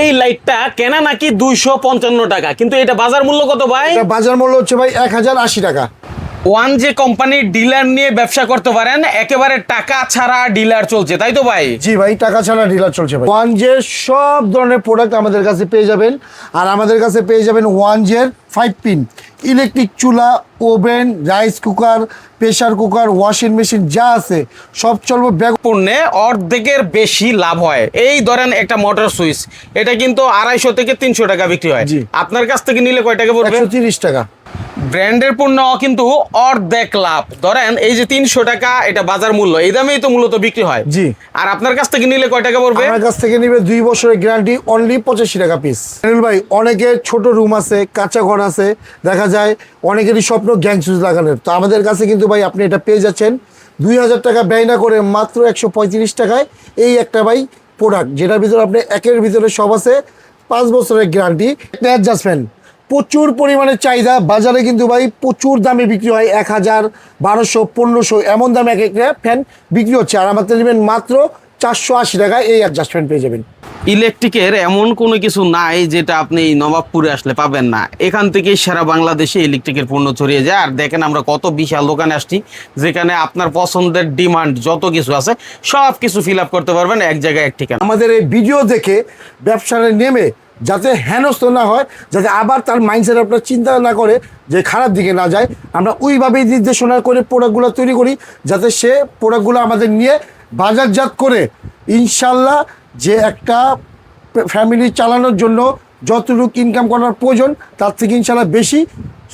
এই লাইটটা কেনা নাকি 255 টাকা, কিন্তু এটা বাজার মূল্য কত ভাই? এটা বাজার মূল্য হচ্ছে ভাই 1080 টাকা। ওয়ানজে কোম্পানির ডিলার নিয়ে ব্যবসা করতে পারেন, একেবারে টাকা ছাড়া ডিলার চলছে, তাই তো ভাই? জি ভাই, টাকা ছাড়া ডিলার চলছে ভাই। ওয়ানজের সব ধরনের প্রোডাক্ট আমাদের কাছে পেয়ে যাবেন। আর আমাদের কাছে পেয়ে যাবেন ওয়ানজের 5 পিন ইলেকট্রিক চুলা, oven, rice cooker, pressure cooker, washing machine যা আছে সব চলবে। ব্যাগ পণ্যে অর্ধেকের বেশি লাভ হয়। এই ধরেন একটা মোটর সুইচ, এটা কিন্তু 250 থেকে 300 টাকা বিক্রি হয়, জি। আপনার কাছ থেকে নিলে কয় টাকা পড়বে? 130 টাকা। ব্র্যান্ডের পণ্য কিন্তু অর্ধেক লাভ। ধরেন এই যে 300 টাকা এটা বাজার মূল্য, এই দামেই তো মূলত বিক্রি হয়। জি। আর আপনার কাছ থেকে নিলে কয় টাকা পড়বে? আমার কাছ থেকে নিবে 2 বছরের গ্যারান্টি, অনলি 85 টাকা পিস। ভাই অনেকের ছোট রুম আছে, কাঁচা ঘর আছে, দেখা যায় অনেকেরই স্বপ্ন গ্যাং সুইচ লাগানোর। তো আমাদের কাছে কিন্তু ভাই আপনি এটা পেয়ে যাচ্ছেন 2000 টাকা ব্যয় না করে মাত্র 135 টাকায়। এই একটা ভাই প্রোডাক্ট যেটার ভিতরে আপনি একের ভিতরে সব আছে, 5 বছরের গ্যারান্টি। অ্যাডজাস্টমেন্ট প্রচুর পরিমাণে চাহিদা বাজারে, কিন্তু ভাই প্রচুর দামে বিক্রি হয়। 1000, 1200, 1500 এমন দামে এক একটা ফ্যান বিক্রি হচ্ছে। আর আমাদের নেবেন মাত্র 480 টাকায় এই অ্যাডজাস্টমেন্ট পেয়ে যাবেন। ইলেকট্রিকের এমন কোনো কিছু নাই যেটা আপনি নবাবপুরে আসলে পাবেন না। এখান থেকেই সারা বাংলাদেশে ইলেকট্রিকের পণ্য ছড়িয়ে যায়। আর দেখেন আমরা কত বিশাল দোকানে আসছি, যেখানে আপনার পছন্দের ডিমান্ড যত কিছু আছে সব কিছু ফিল আপ করতে পারবেন এক জায়গায়, এক ঠিকানা। আমাদের এই ভিডিও দেখে ব্যবসায় নেমে যাতে হেনস্থ না হয়, যাতে আবার তার মাইন্ডসেট আপনার চিন্তা না করে যে খারাপ দিকে না যায়, আমরা ওইভাবেই নির্দেশনা করে প্রোডাক্টগুলো তৈরি করি, যাতে সে প্রোডাক্টগুলো আমাদের নিয়ে বাজারজাত করে ইনশাল্লাহ যে একটা ফ্যামিলি চালানোর জন্য যতটুকু ইনকাম করার প্রয়োজন তার থেকে ইনশাল্লাহ বেশি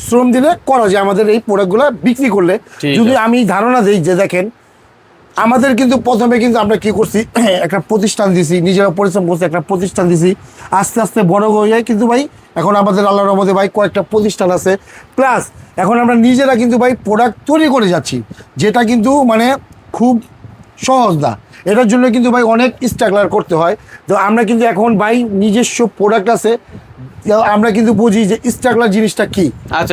শ্রম দিলে করা যায় আমাদের এই প্রোডাক্টগুলো বিক্রি করলে। যদি আমি ধারণা দিই যে দেখেন, আমাদের কিন্তু প্রথমে কিন্তু আমরা কি করছি, একটা প্রতিষ্ঠান দিছি, নিজেরা পরিশ্রম করছি, একটা প্রতিষ্ঠান দিছি, আস্তে আস্তে বড় হয়ে যায়। কিন্তু ভাই এখন আমাদের আল্লাহর রহমতে ভাই কয়েকটা প্রতিষ্ঠান আছে, প্লাস এখন আমরা নিজেরা কিন্তু ভাই প্রোডাক্ট তৈরি করে যাচ্ছি, যেটা কিন্তু মানে খুব সহজ না। এটার জন্য কিন্তু ভাই অনেক স্ট্রাগলার করতে হয়। তো আমরা কিন্তু এখন ভাই নিজস্ব প্রোডাক্ট আছে, আমরা কিন্তু বুঝি যে স্ট্রাগলার জিনিসটা কি।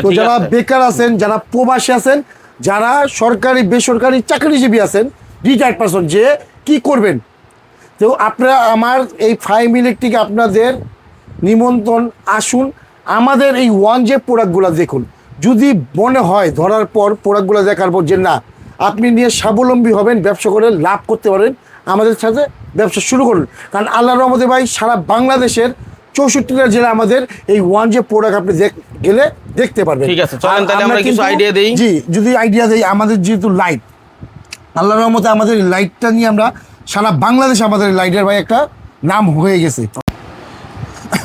তো যারা বেকার আছেন, যারা প্রবাসী আছেন, যারা সরকারি বেসরকারি চাকরিজীবী আছেন, রিটায়ার্ড পারসন, যে কি করবেন, তো আপনারা আমার এই ফাইম ইলেকট্রিক আপনাদের নিমন্ত্রণ, আসুন আমাদের এই ওয়ানজে প্রোডাক্টগুলো দেখুন। যদি মনে হয় ধরার পর প্রোডাক্টগুলো দেখার পর যে না আপনি নিয়ে স্বাবলম্বী হবেন, ব্যবসা করে লাভ করতে পারেন, আমাদের সাথে ব্যবসা শুরু করুন। কারণ আল্লাহর রহমতে ভাই সারা বাংলাদেশের 64টা জেলা আমাদের এই ওয়ানজে প্রোডাক্ট আপনি গেলে দেখতে পারবেন। ঠিক আছে, চলেন তাহলে আমরা কিছু আইডিয়া দেই। জি, যদি আইডিয়া দেই, আমাদের যেহেতু লাইট, আল্লাহর রহমতে আমাদের লাইটটা নিয়ে আমরা সারা বাংলাদেশে আমাদের লাইটের ভাই একটা নাম হয়ে গেছে।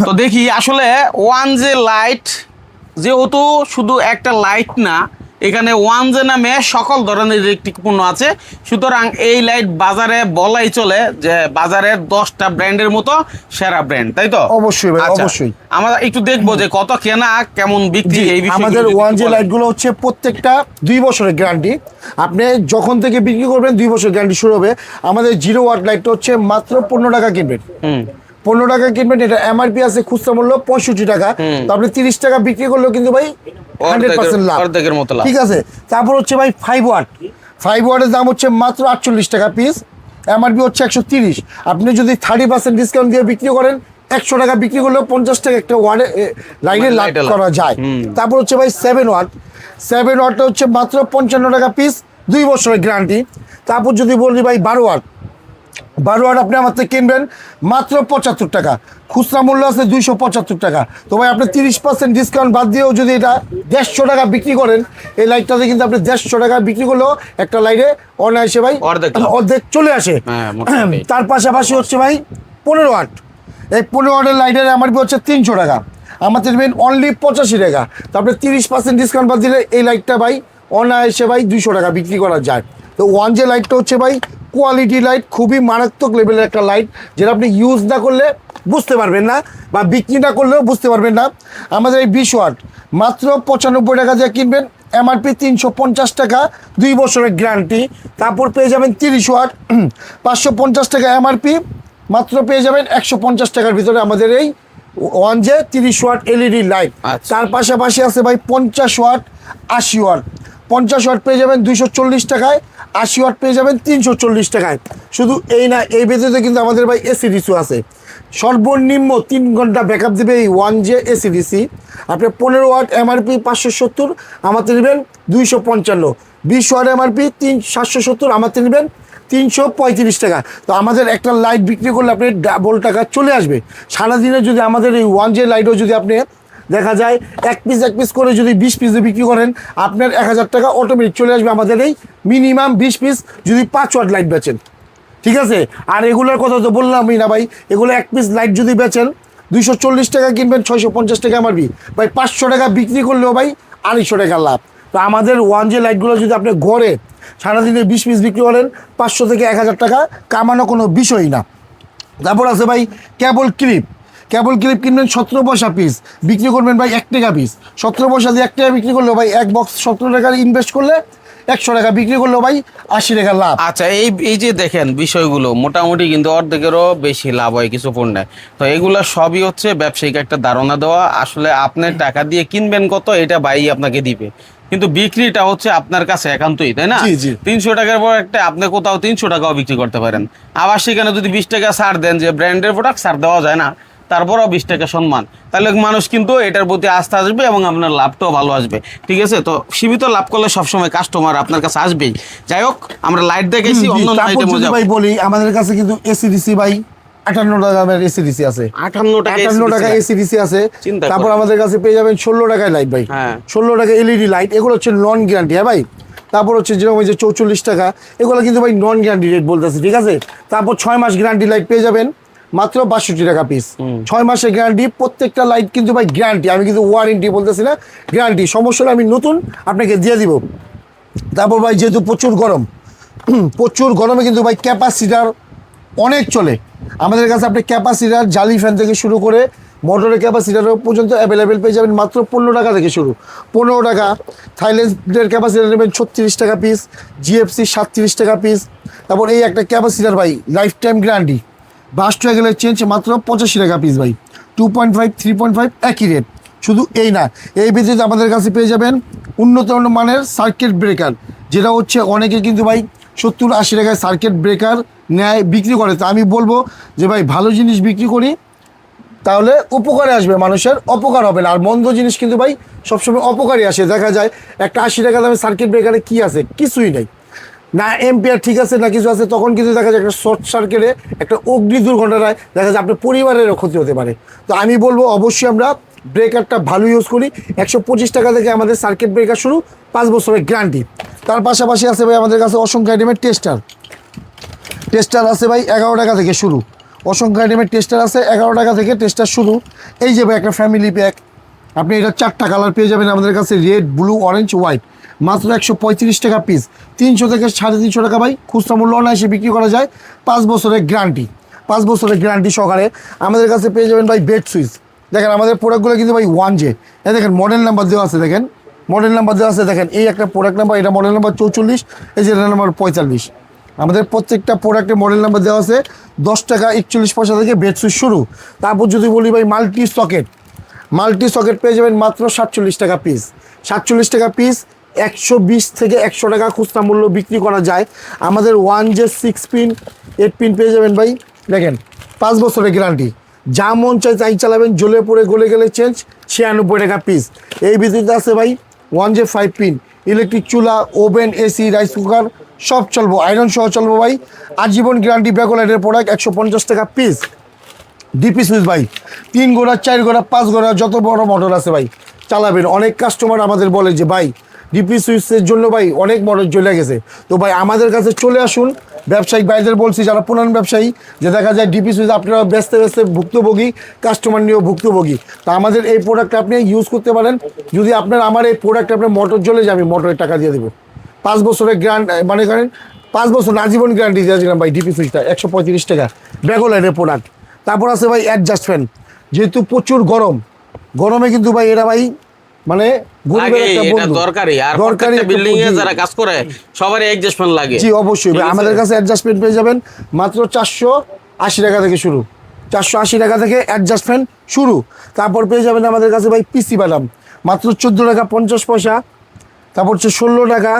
তো দেখি আসলে ওয়ানজে লাইট যেহেতু শুধু একটা লাইট না, এখানে ওয়ানজে নামে সকল ধরনের ইলেকট্রিক পণ্য আছে। সুতরাং এই লাইট বাজারে বলাই চলে যে বাজারের 10টা ব্র্যান্ডের মতো সেরা ব্র্যান্ড, তাই তো? অবশ্যই ভাই, অবশ্যই। আমরা একটু দেখবো যে কত কেনা কেমন বিক্রি। এই বিষয়ে আমাদের ওয়ানজে লাইটগুলো হচ্ছে প্রত্যেকটা 2 বছরের গ্যারান্টি। আপনি যখন থেকে বিক্রি করবেন 2 বছর গ্যারান্টি শুরু হবে। আমাদের 0 ওয়াট লাইটটা হচ্ছে মাত্র 15 টাকা কিনবেন, 15 টাকা কিনবেন। এটা এমআরপি আছে খুচরা মূল্য 65 টাকা। তো আপনি 30 টাকা বিক্রি করলেও কিন্তু ভাই 100% লাভ, অর্ধেকের মতো লাভ। ঠিক আছে। তারপর হচ্ছে ভাই 5 ওয়াটের দাম হচ্ছে মাত্র 48 টাকা পিস, এমআরপি হচ্ছে 130। আপনি যদি 30% ডিসকাউন্ট দিয়ে বিক্রি করেন 100 টাকা বিক্রি করলেও 50 টাকা একটা ওয়াটে লাইনে লাভ করা যায়। তারপর হচ্ছে ভাই 7 ওয়াটটা হচ্ছে মাত্র 55 টাকা পিস, 2 বছরের গ্যারান্টি। তারপর যদি বলি ভাই 12 ওয়াট আপনি আমার থেকে কিনবেন মাত্র 75 টাকা, খুচরা মূল্য আছে 275 টাকা। তো ভাই আপনি 30% ডিসকাউন্ট বাদ দিয়েও যদি এটা 150 টাকা বিক্রি করেন, এই লাইটটাতে কিন্তু আপনি 150 টাকা বিক্রি করলেও একটা লাইটে অনায়াসে ভাই অর্ধেক চলে আসে। তার পাশাপাশি হচ্ছে ভাই 15 ওয়াট, এই 15 ওয়াটের লাইটের এমআরপি হচ্ছে 300 টাকা, আমাদের নেবেন অনলি 85 টাকা। তারপরে 30% ডিসকাউন্ট বাদ দিলে এই লাইটটা ভাই অনায়াসে ভাই 200 টাকা বিক্রি করা যায়। তো ওয়ানজে লাইটটা হচ্ছে ভাই কোয়ালিটি লাইট, খুবই মারাত্মক লেভেলের একটা লাইট, যেটা আপনি ইউজ না করলে বুঝতে পারবেন না, বা বিক্রি না করলেও বুঝতে পারবেন না। আমাদের এই 20 ওয়াট মাত্র 95 টাকা দিয়ে কিনবেন, এমআরপি 350 টাকা, 2 বছরের গ্যারান্টি। তারপর পেয়ে যাবেন 30 ওয়াট 550 টাকা এমআরপি, মাত্র পেয়ে যাবেন 150 টাকার ভিতরে আমাদের এই ওয়ানজে 30 ওয়াট এলইডি লাইট। তার পাশাপাশি আছে ভাই 50 ওয়াট, 80 ওয়াট। 50 ওয়াট পেয়ে যাবেন 240 টাকায়, 80 ওয়াট পেয়ে যাবেন 340 টাকায়। শুধু এই না, এই ব্যতীত কিন্তু আমাদের ভাই এসি ডিসি আছে। সর্বনিম্ন 3 ঘন্টা ব্যাকআপ দেবে এই 1J এসি ডিসি। আপনি 15 ওয়াট এমআরপি 570, আমাদের নেবেন 255। 20 ওয়াট এমআরপি 770, আমাদের নেবেন 335 টাকা। তো আমাদের একটা লাইট বিক্রি করলে আপনি ডাবল টাকা চলে আসবে। সারাদিনে যদি আমাদের এই 1J লাইটও যদি আপনি দেখা যায় এক পিস করে যদি 20 পিসে বিক্রি করেন, আপনার 1000 টাকা অটোমেটিক চলে আসবে আমাদের এই মিনিমাম 20 পিস যদি 5 ওয়াট লাইট বেচেন, ঠিক আছে। আর এগুলোর কথা তো বললামই না ভাই, এগুলো এক পিস লাইট যদি বেচেন 240 টাকা কিনবেন, 650 টাকা এমআরপি ভাই, 500 টাকা বিক্রি করলেও ভাই 250 টাকা লাভ। তো আমাদের 1J লাইটগুলো যদি আপনি ঘরে সারাদিনে 20 পিস বিক্রি করেন, 500 থেকে 1000 টাকা কামানো কোনো বিষয়ই না। তারপর আছে ভাই কেবল ক্লিপ। কেবল ক্লিপ কিনবেন 17 পয়সা পিস, বিক্রি করবেন ভাই 1 টাকা পিস। 17 পয়সা দিয়ে 1 টাকা বিক্রি করলেও ভাই এক বক্স 17 টাকার ইনভেস্ট করলে 100 টাকা বিক্রি করলেও ভাই 80 টাকা লাভ। আচ্ছা, এই যে দেখেন বিষয়গুলো মোটামুটি কিন্তু অর্ধেকেরও বেশি লাভ হয় কিছু পণ্যে। তো এগুলো সবই হচ্ছে ব্যবসায়িক একটা ধারণা দেওয়া। আসলে আপনার টাকা দিয়ে কিনবেন কত, এটা ভাই আপনাকে দিবে, কিন্তু বিক্রিটা হচ্ছে আপনার কাছে একান্তই, তাই না? জি, জি। 300 টাকার পর একটা আপনি কোথাও 300 টাকাও বিক্রি করতে পারেন। আবার সেখানে যদি 20 টাকা ছাড় দেন, যে ব্র্যান্ডের প্রোডাক্ট ছাড় দেওয়া যায় না, তারপরও 20 টাকা সম্মান, তাহলে মানুষ কিন্তু এটার প্রতি আস্থা আসবে এবং আপনার লাভটাও ভালো আসবে। ঠিক আছে, তো সীমিত লাভ করলে সবসময় কাস্টমার আপনার কাছে আসবেই। যাই হোক, আমরা লাইট দেখেছি, অন্য তারপর যদি ভাই বলি, আমাদের কাছে কিন্তু এসিডিসি ভাই 58 টাকা এসিডিসি আছে, 58 টাকা এসিডিসি আছে। তারপর আমাদের কাছে পেয়ে যাবেন 16 টাকায় লাইট ভাই, 16 টাকা এলইডি লাইট। এগুলো হচ্ছে নন গ্যারান্টি, হ্যাঁ ভাই। তারপর হচ্ছে যেরকম যে 44 টাকা, এগুলো কিন্তু ভাই নন গ্যারান্টি রেট বলতেছে, ঠিক আছে। তারপর 6 মাস গ্যারান্টি লাইট পেয়ে যাবেন মাত্র 62 টাকা পিস। 6 মাসের গ্যারান্টি, প্রত্যেকটা লাইট কিন্তু ভাই গ্যারান্টি, আমি কিন্তু ওয়ারেন্টি বলতেছি না, গ্যারান্টি। সমস্যা হলে আমি নতুন আপনাকে দিয়ে দিব। তারপর ভাই যেহেতু প্রচুর গরম, প্রচুর গরমে কিন্তু ভাই ক্যাপাসিটার অনেক চলে আমাদের কাছে। আপনি ক্যাপাসিটার জালি ফ্যান থেকে শুরু করে মোটরের ক্যাপাসিটার পর্যন্ত অ্যাভেলেবেল পেয়ে যাবেন মাত্র 15 টাকা থেকে শুরু, 15 টাকা। থাইল্যান্ডের ক্যাপাসিটার নেবেন 36 টাকা পিস, জিএফসি 37 টাকা পিস। তারপর এই একটা ক্যাপাসিটার ভাই লাইফ টাইম গ্যারান্টি, বাস্ট হয়ে গেলে চেঞ্জ মাত্র 85 টাকা পিস ভাই। 2.5, 3.5 একই রেট। শুধু এই না, এই ব্যতীত আমাদের কাছে পেয়ে যাবেন উন্নত মানের সার্কিট ব্রেকার, যেটা হচ্ছে অনেকে কিন্তু ভাই 70-80 টাকায় সার্কিট ব্রেকার নেয়, বিক্রি করে। তা আমি বলবো যে ভাই ভালো জিনিস বিক্রি করি, তাহলে উপকারে আসবে, মানুষের অপকার হবে না। আর মন্দ জিনিস কিন্তু ভাই সবসময় অপকারী আসে। দেখা যায় একটা 80 টাকা দামের সার্কিট ব্রেকারে কী আছে, কিছুই নেই, না এম্পিয়ার ঠিক আছে না কিছু আছে। তখন কিন্তু দেখা যায় একটা শর্ট সার্কিটে, একটা অগ্নি দুর্ঘটনায় দেখা যায় আপনার পরিবারেরও ক্ষতি হতে পারে। তো আমি বলবো অবশ্যই আমরা ব্রেকারটা ভালো ইউজ করি। 125 টাকা থেকে আমাদের সার্কিট ব্রেকার শুরু, 5 বছরের গ্যারান্টি। তার পাশাপাশি আছে ভাই আমাদের কাছে অসংখ্য আইটেমের টেস্টার আছে ভাই 11 টাকা থেকে শুরু। অসংখ্য আইটেমের টেস্টার আছে 11 টাকা থেকে টেস্টার শুরু। এই যে ভাই একটা ফ্যামিলি প্যাক, আপনি এটা 4টা কালার পেয়ে যাবেন আমাদের কাছে, রেড, ব্লু, অরেঞ্জ, হোয়াইট, মাত্র 135 টাকা পিস। 300 থেকে 350 টাকা ভাই খুচরা মূল্য অনায়াসে বিক্রি করা যায়। 5 বছরের গ্যারান্টি, 5 বছরের গ্যারান্টি সহকারে আমাদের কাছে পেয়ে যাবেন ভাই বেড সুইচ। দেখেন আমাদের প্রোডাক্টগুলো কিন্তু ভাই 1J, দেখেন মডেল নাম্বার দেওয়া আছে, দেখেন মডেল নাম্বার দেওয়া আছে। দেখেন এই একটা প্রোডাক্ট নাম্বার, এটা মডেল নাম্বার 44, এই যে নাম্বার 45। আমাদের প্রত্যেকটা প্রোডাক্টের মডেল নাম্বার দেওয়া আছে। 10 টাকা 41 পয়সা থেকে বেড সুইচ শুরু। তারপর যদি বলি ভাই মাল্টি সকেট পেয়ে যাবেন মাত্র 47 টাকা পিস। 47 টাকা পিস, 120 থেকে 100 টাকা খুচরা মূল্য বিক্রি করা যায়। আমাদের 1J 6 পিন 8 পিন পেয়ে যাবেন ভাই, দেখেন 5 বছরের গ্যারান্টি। যা মন চাই তাই চালাবেন, জ্বলে পড়ে গলে গেলে চেঞ্জ, 96 টাকা পিস। এই ভিতরে আছে ভাই 1J 5 পিন ইলেকট্রিক চুলা, ওভেন, এসি, রাইস কুকার সব চলবো, আয়রন সহ চলবো ভাই। আজীবন গ্যারান্টি ব্যাকলাইটের প্রোডাক্ট 150 টাকা পিস। ডিপি সুইচ ভাই 3 গোড়া 4 গোড়া 5 গোড়া যত বড় মোটর আছে ভাই চালাবেন। অনেক কাস্টমার আমাদের বলে যে ভাই ডিপি সুইচের জন্য ভাই অনেক মোটর জ্বলে গেছে। তো ভাই আমাদের কাছে চলে আসুন। ব্যবসায়িক ভাইদের বলছি, যারা পুরান ব্যবসায়ী, যে দেখা যায় ডিপি সুইচ আপনারা ব্যস্ত ভুক্তভোগী, কাস্টমার নিয়েও ভুক্তভোগী। তা আমাদের এই প্রোডাক্টটা আপনি ইউজ করতে পারেন। যদি আপনার আমার এই প্রোডাক্টটা আপনার মোটর জ্বলে যাবে, মোটরের টাকা দিয়ে দেবো। 5 বছরের গ্যারান্টি, মানে করেন 5 বছর আজীবন গ্যারান্টি দিয়েছিলাম ভাই। ডিপি সুইচটা 135 টাকা, ব্যাকলাইটের প্রোডাক্ট। তারপর আছে ভাই অ্যাডজাস্ট ফ্যান, যেহেতু প্রচুর গরমে কিন্তু ভাই এরা ভাই মানে দরকারি, আর দরকারি বিল্ডিং এ যারা কাজ করে সবারই অ্যাডজাস্ট ফ্যান লাগে। জি অবশ্যই ভাই, আমাদের কাছে অ্যাডজাস্ট ফ্যান পেয়ে যাবেন মাত্র 480 টাকা থেকে শুরু। 480 টাকা থেকে অ্যাডজাস্ট ফ্যান শুরু। তারপর পেয়ে যাবেন আমাদের কাছে ভাই পিসি বাদাম মাত্র 14 টাকা 50 পয়সা। তারপর হচ্ছে 16 টাকা,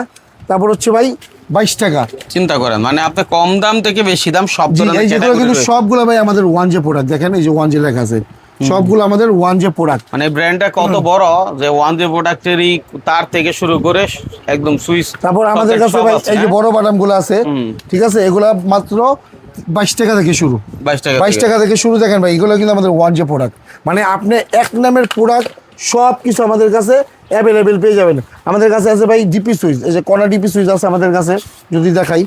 তারপর হচ্ছে ভাই 22 টাকা। চিন্তা করেন, মানে আপনি কম দাম থেকে বেশি দাম সব ধরনের এই যেগুলো category কিন্তু রয়েছে। সবগুলো ভাই আমাদের ওয়ান জে প্রোডাক্ট, দেখেন এই যে ওয়ান জে লেখা আছে, সবগুলো আমাদের ওয়ান জে প্রোডাক্ট। মানে ব্র্যান্ডটা কত বড় যে ওয়ান জে প্রোডাক্টেরই তার থেকে শুরু করে একদম সুইচ। তারপর আমাদের কাছে ভাই এই যে বড় বাদামগুলো আছে, হুম। ঠিক আছে, এগুলা মাত্র 22 টাকা থেকে শুরু। 22 টাকা 22 টাকা থেকে শুরু, দেখেন ভাই এগুলো কিন্তু আমাদের ওয়ান জে প্রোডাক্ট, মানে আপনি এক নামের প্রোডাক্ট সব কিছু আমাদের কাছে অ্যাভেলেবেল পেয়ে যাবেন। আমাদের কাছে আছে ভাই ডিপি সুইচ, এই যে কর্নার ডিপি সুইচ আছে আমাদের কাছে, যদি দেখাই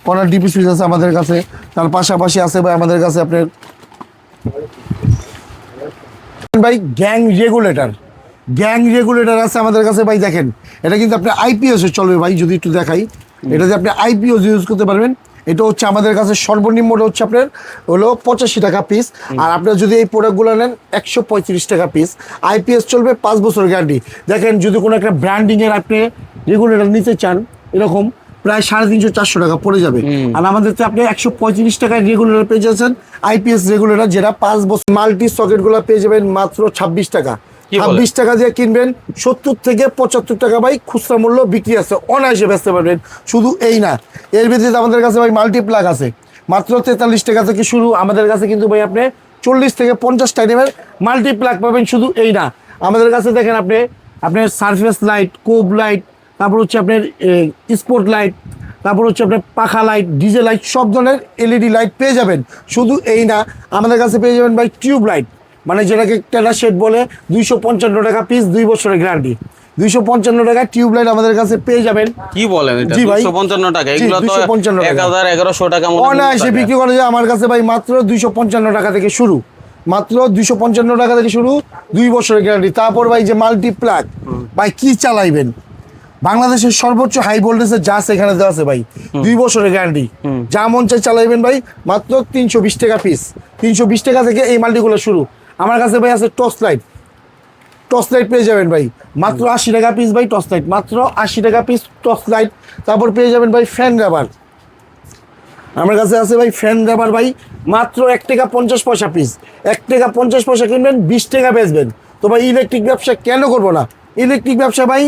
কর্নার ডিপি সুইচ আছে আমাদের কাছে। তার পাশাপাশি আছে ভাই আমাদের কাছে আপনার ভাই গ্যাং রেগুলেটর আছে আমাদের কাছে ভাই। দেখেন এটা কিন্তু আপনি আইপিএস চলবে ভাই, যদি একটু দেখাই, এটাতে আপনি আইপিএস ইউজ করতে পারবেন। এটা হচ্ছে আমাদের কাছে সর্বনিম্নটা হচ্ছে আপনার হলো 85 টাকা পিস, আর আপনার যদি এই প্রোডাক্টগুলো নেন 135 টাকা পিস। আইপিএস চলবে 5 বছর গ্যারান্টি। দেখেন যদি কোনো একটা ব্র্যান্ডিংয়ের আপনি রেগুলেটর নিতে চান, এরকম প্রায় 350-400 টাকা পড়ে যাবে, আর আমাদের তো আপনি 135 টাকায় রেগুলেটর পেয়ে যাচ্ছেন আইপিএস রেগুলেটর, যেটা 5 বছর। মাল্টি সকেটগুলো পেয়ে যাবেন মাত্র 26 টাকা। কি বলেন? 26 টাকা দিয়ে কিনবেন, 70 থেকে 75 টাকা ভাই খুচরা মূল্য বিক্রি আছে, অনায়াসে বেচতে পারবেন। শুধু এই না, এর ভিতরে আমাদের কাছে ভাই মাল্টিপ্লাগ আছে মাত্র 43 টাকা থেকে শুরু। আমাদের কাছে কিন্তু ভাই আপনি 40 থেকে 50 টাইমের মাল্টিপ্লাগ পাবেন। শুধু এই না, আমাদের কাছে দেখেন আপনি আপনার সারফেস লাইট, কোব লাইট, তারপর হচ্ছে আপনার স্পট লাইট, তারপর হচ্ছে আপনার পাখা লাইট, ডিজে লাইট, সব ধরনের এলইডি লাইট পেয়ে যাবেন। শুধু এই না, আমাদের কাছে পেয়ে যাবেন ভাই টিউব লাইট, মানে যেটাকে টেলা শেড বলে, 255 টাকা পিস, 2 বছরের গ্যারান্টি। 255 টাকা টিউব লাইট আমাদের কাছে পেয়ে যাবেন। কি বলেন এটা? জি ভাই। 255 টাকা, জি, এগুলো তো 255 টাকা। 1000-1100 টাকা মতো অনায়াসে বিক্রি করা যায় আমার কাছে ভাই মাত্র 255 টাকা থেকে শুরু, মাত্র 255 টাকা থেকে শুরু, 2 বছরের গ্যারান্টি। তারপর ভাই যে মাল্টিপ্লাগ, ভাই কি চালাইবেন, বাংলাদেশের সর্বোচ্চ হাই ভোল্টেজের যা এখানে দেওয়া আছে ভাই, 2 বছরের গ্যারান্টি, যা মন চাই চালাইবেন ভাই, মাত্র 320 টাকা পিস। 320 টাকা থেকে এই মাল্টিগুলো শুরু। আমার কাছে ভাই আছে টর্চ লাইট পেয়ে যাবেন ভাই মাত্র 80 টাকা পিস ভাই, টর্চ লাইট মাত্র 80 টাকা পিস টর্চ লাইট। তারপর পেয়ে যাবেন ভাই ফ্যান রাবার, আমার কাছে আছে ভাই ফ্যান রাবার ভাই মাত্র 1 টাকা 50 পয়সা পিস। 1 টাকা 50 পয়সা কিনবেন, 20 টাকা বেচবেন। তো ভাই ইলেকট্রিক ব্যবসা কেন করবো না? ইলেকট্রিক ব্যবসা ভাই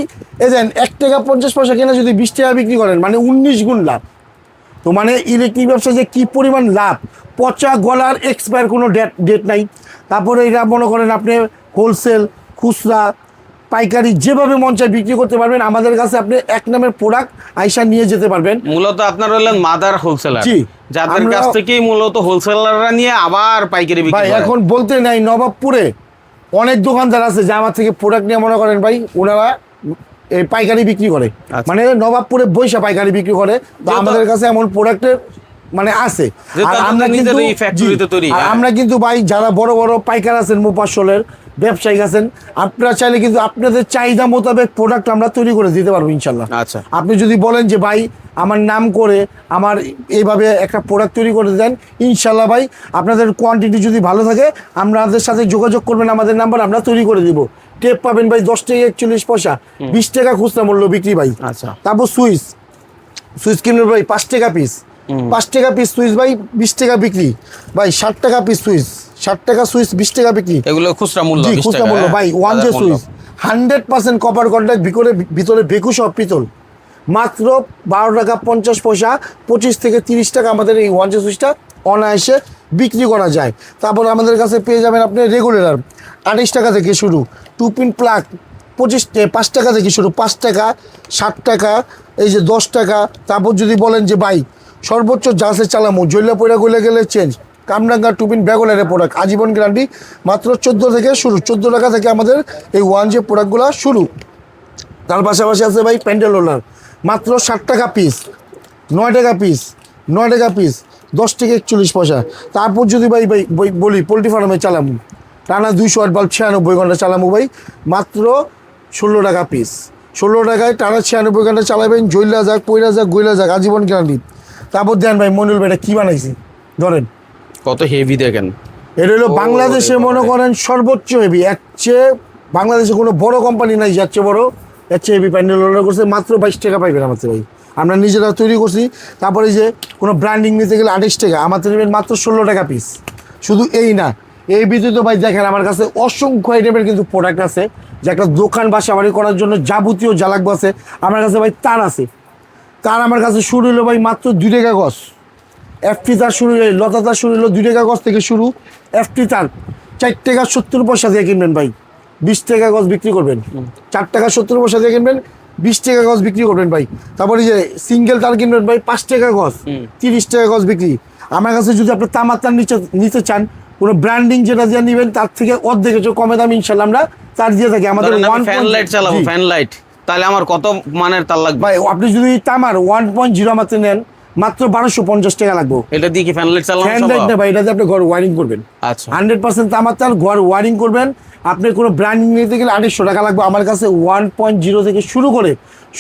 এই দেন 1 টাকা 50 পয়সা কিনে যদি 20 টাকা বিক্রি করেন, মানে 19 গুণ লাভ। তো মানে ইলেকট্রিক ব্যবসা যে কি পরিমাণ লাভ, পচা গলার এক্সপায়ার কোনো ডেট নাই। তারপরে এটা মনে করেন আপনি হোলসেল, খুচরা, পাইকারি যেভাবে মন চায় বিক্রি করতে পারবেন। আমাদের কাছে আপনি এক নামের প্রোডাক্ট আইসা নিয়ে যেতে পারবেন। মূলত আপনারা হলেন মাদার হোলসেলার, জি, যাদের আমরা- কাছ থেকেই মূলত হোলসেলাররা নিয়ে আবার পাইকারি বিক্রি ভাই করে। এখন বলতে নাই, নবাবপুরে অনেক দোকানদার আছে যে আমার থেকে প্রোডাক্ট নিয়ে মনে করেন ভাই ওনারা এই পাইকারি বিক্রি করে, আচ্ছা। মানে নবাবপুরে বৈশা পাইকারি বিক্রি করে। তো যেহেতু- আমাদের কাছে এমন প্রোডাক্টের মানে আছে। যেহেতু আর আপনাদের আমরা কিন্তু নিজেদের এই factory-তে জি, তৈরি, আর হ্যাঁ। আমরা কিন্তু ভাই যারা বড় বড় পাইকার আছেন, মুফাসসলের ব্যবসায়ী আছেন, আপনারা চাইলে কিন্তু আপনাদের চাহিদা মোতাবেক প্রোডাক্ট আমরা তৈরি করে দিতে পারবো ইনশাল্লাহ। আচ্ছা। আপনি যদি বলেন যে ভাই আমার নাম করে আমার এইভাবে একটা প্রোডাক্ট তৈরি করে দেন, ইনশাল্লাহ ভাই আপনাদের কোয়ান্টিটি যদি ভালো থাকে আমাদের সাথে যোগাযোগ করবেন, আমাদের নাম্বার আমরা তৈরি করে দিব। টেপ পাবেন ভাই 10 টাকা 41 পয়সা, 20 টাকা খুচরা মূল্য বিক্রি ভাই। আচ্ছা। তারপর সুইচ কিনবেন ভাই 5 টাকা পিস, 5 টাকা পিস সুইচ ভাই 20 টাকা বিক্রি ভাই। 60 টাকা পিস সুইচ, 60 টাকা সুইচ 20 টাকা বিক্রি। এগুলো খুচরা মূল্য জি, 20 খুচরা টাকা, মূল্য হ্যাঁ? ভাই। ওয়ান জে বাজার মূল্য। সুইচ 100% কপার কন্ট্যাক্ট, ভিতরে বেকুশ সব পিতল, মাত্র 12 টাকা 50 পয়সা, 25 থেকে 30 টাকা আমাদের এই ওয়ান জে সুইচটা অনায়াসে বিক্রি করা যায়। তারপর আমাদের কাছে পেয়ে যাবেন আপনি রেগুলেটর 28 টাকা থেকে শুরু, 2 পিন প্লাগ 5 টাকা থেকে শুরু, 5 টাকা, 60 টাকা, এই যে 10 টাকা। তারপর যদি বলেন যে ভাই সর্বোচ্চ জাহাজে চালামো, জৈলা পয়রা গলে গেলে চেঞ্জ, কামরাঙ্গা টুপিন ব্যাগলের প্রোডাক্ট আজীবন গ্যারান্টি, মাত্র 14 থেকে শুরু, 14 টাকা থেকে আমাদের এই ওয়ান জে প্রোডাক্টগুলো শুরু। তার পাশাপাশি আছে ভাই প্যান্ডেল রোলার মাত্র 60 টাকা পিস, 9 টাকা পিস, 9 টাকা পিস, 10 থেকে 41 পয়সা। তারপর যদি ভাই বলি পোলট্রি ফার্মে চালামু, টানা 200 ওয়াট বাল্ব 96 ঘন্টা চালামু ভাই, মাত্র 16 টাকা পিস। 16 টাকায় টানা 96 ঘন্টা চালাবেন, জইলা যাক, পয়রা যাক, গইলা যাক, আজীবন গ্যারান্টি। তারপর দেন ভাই মনিল ভাই এটা কী বানাইছি ধরেন, কত হেভি দেখেন। এটা হলো বাংলাদেশে রে মনে বাবা। করেন সর্বোচ্চ হেভি, এর চেয়ে বাংলাদেশে কোনো বড় কোম্পানি নাই যার চেয়ে বড়, এর চেয়ে হেভি প্যান্ডেল অর্ডার করছে, মাত্র 22 টাকা পাইবেন আমার থেকে ভাই। আমরা নিজেরা তৈরি করছি। তারপরে যে কোনো ব্র্যান্ডিং নিতে গেলে 28 টাকা, আমার থেকে নেবেন মাত্র 16 টাকা পিস। শুধু এই না, এই ব্যতীত ভাই দেখেন আমার কাছে অসংখ্য আইটেমের কিন্তু প্রোডাক্ট আছে, যে একটা দোকান বাসা বাড়ি করার জন্য যাবতীয় যা লাগবে আছে আমার কাছে ভাই তার আছে। তার আমার কাছে শুরু হলো ভাই মাত্র 2 টাকা গজ। এফটি তার শুরু হলো, লতা তার শুরু হলো 2 টাকা গজ থেকে শুরু। এফটি তার 4 টাকা 70 পয়সা দিয়ে কিনবেন ভাই, 20 টাকা গজ বিক্রি করবেন। 4 টাকা 70 পয়সা দিয়ে কিনবেন, 20 টাকা গজ বিক্রি করবেন ভাই। তারপরে যে সিঙ্গেল তার কিনবেন ভাই 5 টাকা গজ, 30 টাকা গজ বিক্রি। আমার কাছে যদি আপনি তামার তার নিতে চান, কোনো ব্র্যান্ডিং যেটা দিয়ে নেবেন তার থেকে অর্ধেক একটু কমে দাম ইনশাল্লাহ আমরা তার দিয়ে থাকি। আমাদের ফ্যান লাইট চালাবো, ফ্যান লাইট, তাহলে আমার কত মানের তার লাগবে ভাই? আপনি যদি তামার 1.0 মাত্র নেন মাত্র 1250 টাকা লাগবে। এটা দিয়ে কি ফ্যান লাইট চালানো ফ্যান লাইট না ভাই, এটা দিয়ে আপনি ঘর ওয়ারিং করবেন। আচ্ছা, 100% তামার তার ঘর ওয়ারিং করবেন। আপনি কোনো ব্র্যান্ডিং নিতে গেলে 2800 টাকা লাগবে। আমার কাছে 1.0 থেকে শুরু করে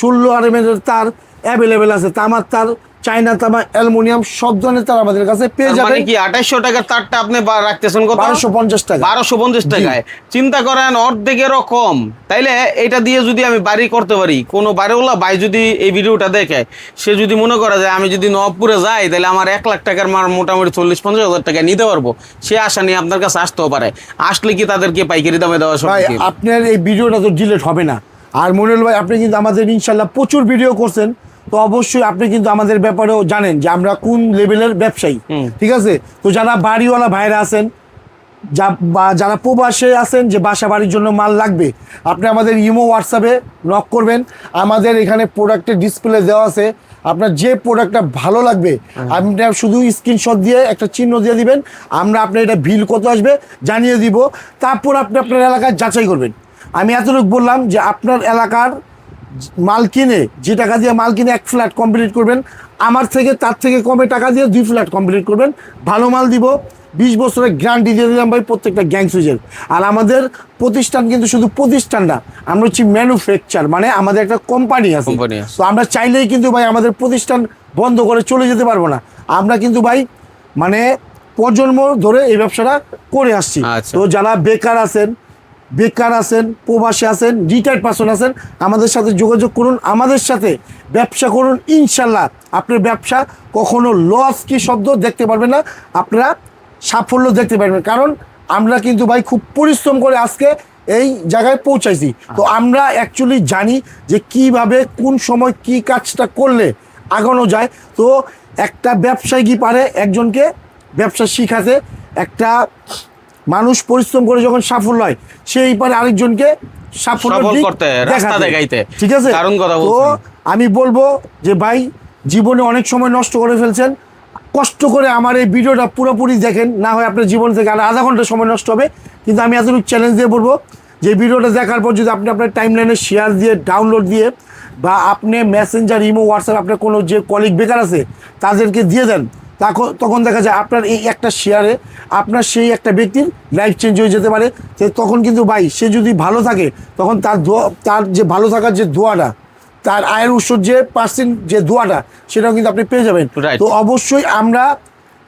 16 RMS এর তার অ্যাভেলেবেল আছে। তামার তার, চায়না তামা, অ্যালুমিনিয়াম সব ধরনের তার আমাদের কাছে পেয়ে যাবেন। মানে কি 2800 টাকার তারটা আপনি রাখতেছেন কত? 1250 টাকা। 1250 টাকায় চিন্তা করেন, অর্ধেকেরও কম। তাইলে এটা দিয়ে যদি আমি বাড়ি করতে পারি, কোনো বাড়িওয়ালা ভাই যদি এই ভিডিওটা দেখে, সে যদি মনে করে যে আমি যদি নবপুরে যাই তাহলে আমার 1 লাখ টাকার মোটামুটি 40-50 হাজার টাকা নিতে পারবো, সে আশা নিয়ে আপনার কাছে আসতেও পারে। আসলে কি তাদেরকে পাইকারি দামে দেওয়া ভাই সম্ভব? আপনার এই ভিডিওটা তো ডিলিট হবে না। আর মনিরুল ভাই, আপনি কিন্তু আমাদের ইনশাল্লাহ প্রচুর ভিডিও করছেন, তো অবশ্যই আপনি কিন্তু আমাদের ব্যাপারেও জানেন যে আমরা কোন লেভেলের ব্যবসায়ী, ঠিক আছে? তো যারা বাড়িওয়ালা ভাইরা আছেন, যারা প্রবাসে আছেন, যে বাসা বাড়ির জন্য মাল লাগবে, আপনি আমাদের ইমো হোয়াটসঅ্যাপে নক করবেন। আমাদের এখানে প্রোডাক্টের ডিসপ্লে দেওয়া আছে। আপনার যে প্রোডাক্টটা ভালো লাগবে আপনি শুধু স্ক্রিনশট দিয়ে একটা চিহ্ন দিয়ে দিবেন, আমরা আপনার এটা বিল কত আসবে জানিয়ে দিব। তারপর আপনি আপনার এলাকায় যাচাই করবেন। আমি এতটুকু বললাম যে আপনার এলাকার মাল কিনে, যে টাকা দিয়ে মাল কিনে 1 ফ্ল্যাট কমপ্লিট করবেন, আমার থেকে তার থেকে কমে টাকা দিয়ে 2 ফ্ল্যাট কমপ্লিট করবেন। ভালো মাল দিব, 20 বছরের গ্যারান্টি দিয়ে দিলাম ভাই প্রত্যেকটা গ্যাং সুইচের। আর আমাদের প্রতিষ্ঠান কিন্তু শুধু প্রতিষ্ঠান না, আমরা হচ্ছি ম্যানুফ্যাকচার, মানে আমাদের একটা কোম্পানি আছে। তো আমরা চাইলেই কিন্তু ভাই আমাদের প্রতিষ্ঠান বন্ধ করে চলে যেতে পারবো না। আমরা কিন্তু ভাই মানে প্রজন্ম ধরে এই ব্যবসাটা করে আসছি। তো যারা বেকার আছেন, প্রবাসী আছেন, রিটায়ার্ড পারসন আছেন, আমাদের সাথে যোগাযোগ করুন, আমাদের সাথে ব্যবসা করুন। ইনশাল্লাহ আপনার ব্যবসা কখনো লস কি শব্দ দেখতে পারবেন না, আপনারা সাফল্য দেখতে পারবেন। কারণ আমরা কিন্তু ভাই খুব পরিশ্রম করে আজকে এই জায়গায় পৌঁছাইছি। তো আমরা অ্যাকচুয়ালি জানি যে কিভাবে কোন সময় কি কাজটা করলে আগানো যায়। তো একটা ব্যবসায়ী কি পারে একজনকে ব্যবসা শিখাতে, একটা মানুষ পরিশ্রম করে যখন সাফল্য হয় সেই পারে আরেকজনকে সাফল্য দেখাইতে, ঠিক আছে? তো আমি বলবো যে ভাই জীবনে অনেক সময় নষ্ট করে ফেলছেন, কষ্ট করে আমার এই ভিডিওটা পুরোপুরি দেখেন, না হয় আপনার জীবন থেকে আর আধা ঘন্টা সময় নষ্ট হবে। কিন্তু আমি এতটুকু চ্যালেঞ্জ দিয়ে বলবো যে ভিডিওটা দেখার পর যদি আপনি আপনার টাইমলাইনে শেয়ার দিয়ে, ডাউনলোড দিয়ে, বা আপনি মেসেঞ্জার, ইমো, হোয়াটসঅ্যাপ আপনার কোনো যে কলিগ বেকার আছে তাদেরকে দিয়ে দেন, তখন দেখা যায় আপনার এই একটা শেয়ারে আপনার সেই একটা ব্যক্তির লাইফ চেঞ্জ হয়ে যেতে পারে। তখন কিন্তু ভাই সে যদি ভালো থাকে, তখন তার যে ভালো থাকার যে দোয়াটা, তার আয়ের উৎস যে পার্সেন্ট যে দোয়াটা, সেটাও কিন্তু আপনি পেয়ে যাবেন। তো অবশ্যই আমরা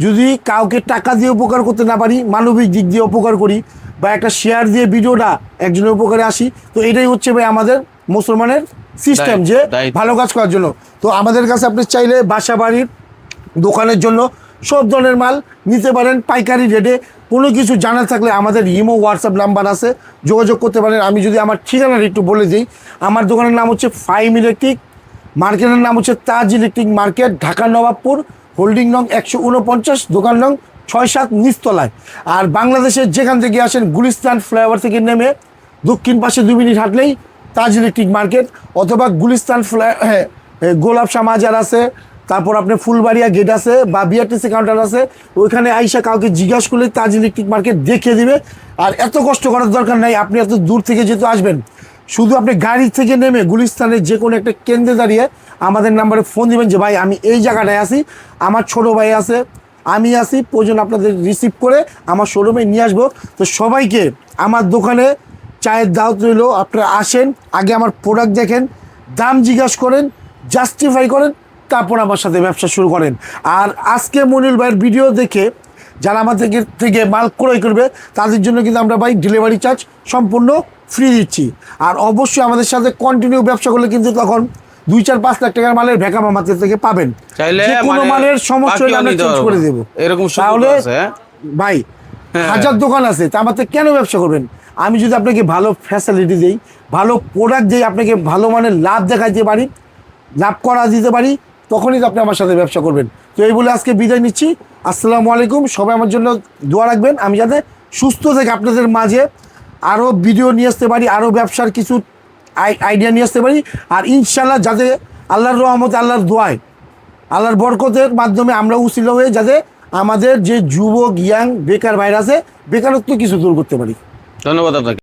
যদি কাউকে টাকা দিয়ে উপকার করতে না পারি, মানবিক দিক দিয়ে উপকার করি, বা একটা শেয়ার দিয়ে ভিডিওটা একজনের উপকারে আসি, তো এটাই হচ্ছে ভাই আমাদের মুসলমানের সিস্টেম, যে ভালো কাজ করার জন্য। তো আমাদের কাছে আপনি চাইলে বাসা বাড়ির, দোকানের জন্য সব ধরনের মাল নিতে পারেন পাইকারি রেটে। কোনো কিছু জানার থাকলে আমাদের ইমো, হোয়াটসঅ্যাপ নাম্বার আছে, যোগাযোগ করতে পারেন। আমি যদি আমার ঠিকানাটা একটু বলে দিই, আমার দোকানের নাম হচ্ছে ফাইম ইলেকট্রিক, মার্কেটের নাম হচ্ছে Taj electric market, Dhaka Nawabpur, holding নং 149, দোকান নং 6-7, নিচতলায়। আর বাংলাদেশের যেখান থেকে আসেন, গুলিস্তান ফ্লাইওভার থেকে নেমে দক্ষিণ পাশে 2 মিনিট হাঁটলেই তাজ ইলেকট্রিক মার্কেট, অথবা গুলিস্তান গোলাপ শাহ মাজার আছে, তারপর আপনার ফুলবাড়িয়া গেট আছে, বা বিআরটিসি কাউন্টার আছে, ওইখানে আইসা কাউকে জিজ্ঞাসা করলে তাজ ইলেকট্রিক মার্কেট দেখিয়ে দিবে। আর এত কষ্ট করার দরকার নাই, আপনি এত দূর থেকে যেহেতু আসবেন, শুধু আপনি গাড়ি থেকে নেমে গুলিস্তানের যে কোনো একটা কেন্দ্রে দাঁড়িয়ে আমাদের নাম্বারে ফোন দিবেন যে ভাই আমি এই জায়গাটায় আসি, আমার ছোট ভাই আছে, আমি আসি, প্রয়োজন আপনাদের রিসিভ করে আমার শোরুমে নিয়ে আসবো। তো সবাইকে আমার দোকানে চায়ের দাওয়াত রইল, আপনারা আসেন, আগে আমার প্রোডাক্ট দেখেন, দাম জিজ্ঞাসা করেন, জাস্টিফাই করেন, তারপর আমার সাথে ব্যবসা শুরু করেন। আর আজকে মনিরুল ভাইয়ের ভিডিও দেখে যারা আমাদের থেকে মাল ক্রয় করবে, তাদের জন্য কিন্তু আমরা ভাই ডেলিভারি চার্জ সম্পূর্ণ ফ্রি দিচ্ছি। আর অবশ্যই আমাদের সাথে কন্টিনিউ ব্যবসা করলে কিন্তু তখন 2-4-5 লাখ টাকার মালের ভ্যাকাম আমাদের থেকে পাবেন। যে কোনো মালের সমস্যা হলে আমরা চেঞ্জ করে দেবো। তাহলে ভাই হাজার দোকান আছে, তা আমার থেকে কেন ব্যবসা করবেন? আমি যদি আপনাকে ভালো ফ্যাসিলিটি দিই, ভালো প্রোডাক্ট দিই, আপনাকে ভালো মানের লাভ দেখাইতে পারি, লাভ করা দিতে পারি, তখনই তো আপনি আমার সাথে ব্যবসা করবেন। তো এই বলে আজকে বিদায় নিচ্ছি। আসসালামু আলাইকুম। সবাই আমার জন্য দোয়া রাখবেন, আমি যাতে সুস্থ থেকে আপনাদের মাঝে আরও ভিডিও নিয়ে আসতে পারি, আরও ব্যবসার কিছু আইডিয়া নিয়ে আসতে পারি। আর ইনশাল্লাহ যাতে আল্লাহর রহমতে, আল্লাহর দোয়ায়, আল্লাহর বরকতের মাধ্যমে আমরা উসিলা হয়ে যাতে আমাদের যে যুবক ইয়াং বেকার ভাইরা আছে, বেকারত্ব কিছু দূর করতে পারি। ধন্যবাদ আপনাকে।